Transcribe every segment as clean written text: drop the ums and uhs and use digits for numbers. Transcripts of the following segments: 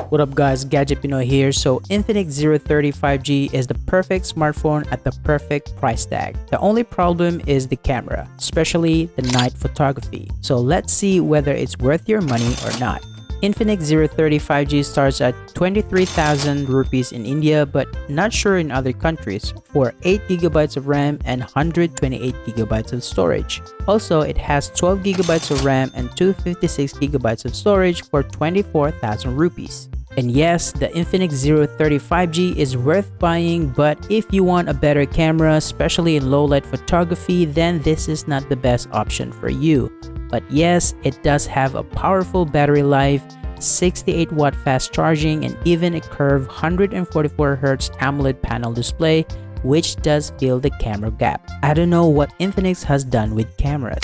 What up guys, Gadget Pinoy here. So Infinix Zero 30 5G is the perfect smartphone at the perfect price tag. The only problem is the camera, especially the night photography. So let's see whether it's worth your money or not. Infinix Zero 30 5G starts at 23,000 rupees in India, but not sure in other countries, for 8GB of RAM and 128GB of storage. Also, it has 12GB of RAM and 256GB of storage for 24,000 rupees. And yes, the Infinix Zero 30 5G is worth buying, but if you want a better camera, especially in low light photography, then this is not the best option for you. But yes, it does have a powerful battery life, 68-watt fast charging, and even a curved 144Hz AMOLED panel display, which does fill the camera gap. I don't know what Infinix has done with cameras.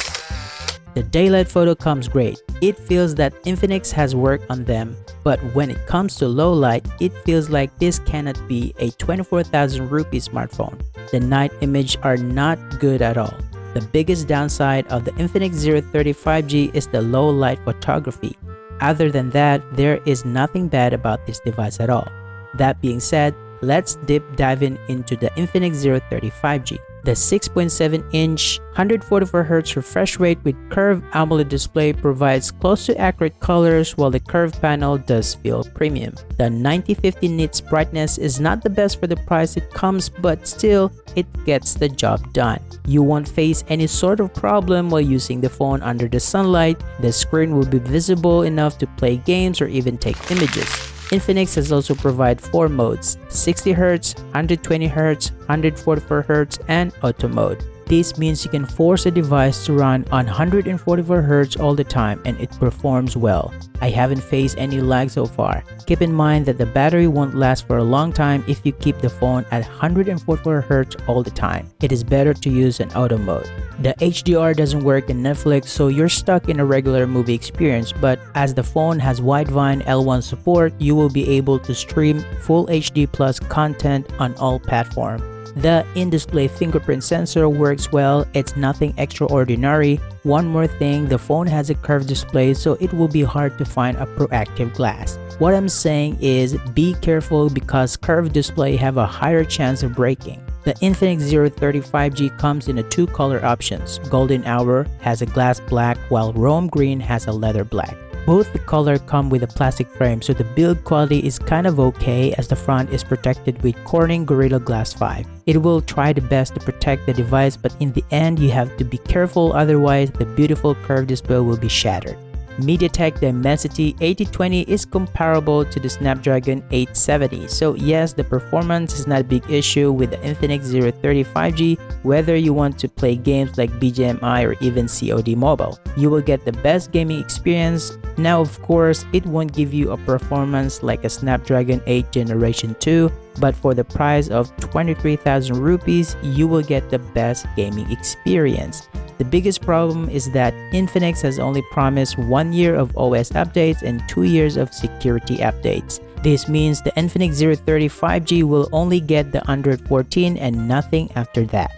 The daylight photo comes great. It feels that Infinix has worked on them, but when it comes to low light, it feels like this cannot be a 24,000 rupee smartphone. The night image are not good at all. The biggest downside of the Infinix Zero 30 5G is the low light photography. Other than that, there is nothing bad about this device at all. That being said, let's dive into the Infinix Zero 30 5G. The 6.7-inch 144Hz refresh rate with curved AMOLED display provides close to accurate colors, while the curved panel does feel premium. The 9050 nits brightness is not the best for the price it comes, but still, it gets the job done. You won't face any sort of problem while using the phone under the sunlight. The screen will be visible enough to play games or even take images. Infinix has also provided 4 modes: 60Hz, 120Hz, 144Hz, and Auto mode. This means you can force a device to run on 144Hz all the time and it performs well. I haven't faced any lag so far. Keep in mind that the battery won't last for a long time if you keep the phone at 144Hz all the time. It is better to use an auto mode. The HDR doesn't work in Netflix, so you're stuck in a regular movie experience, but as the phone has Widevine L1 support, you will be able to stream full HD plus content on all platforms. The in-display fingerprint sensor works well. It's nothing extraordinary. One more thing, the phone has a curved display, so it will be hard to find a proactive glass. What I'm saying is be careful because curved display have a higher chance of breaking. The Infinix Zero 30 5G comes in 2 color options. Golden Hour has a glass black, while Rome Green has a leather black. Both the color come with a plastic frame, so the build quality is kind of okay as the front is protected with Corning Gorilla Glass 5. It will try the best to protect the device, but in the end you have to be careful, otherwise the beautiful curved display will be shattered. MediaTek Dimensity 8020 is comparable to the Snapdragon 870, so yes, the performance is not a big issue with the Infinix Zero 30 5G, whether you want to play games like BGMI or even COD Mobile. You will get the best gaming experience. Now of course, it won't give you a performance like a Snapdragon 8 Generation 2, but for the price of 23,000 rupees, you will get the best gaming experience. The biggest problem is that Infinix has only promised 1 year of OS updates and 2 years of security updates. This means the Infinix Zero 30 5G will only get the Android 14 and nothing after that.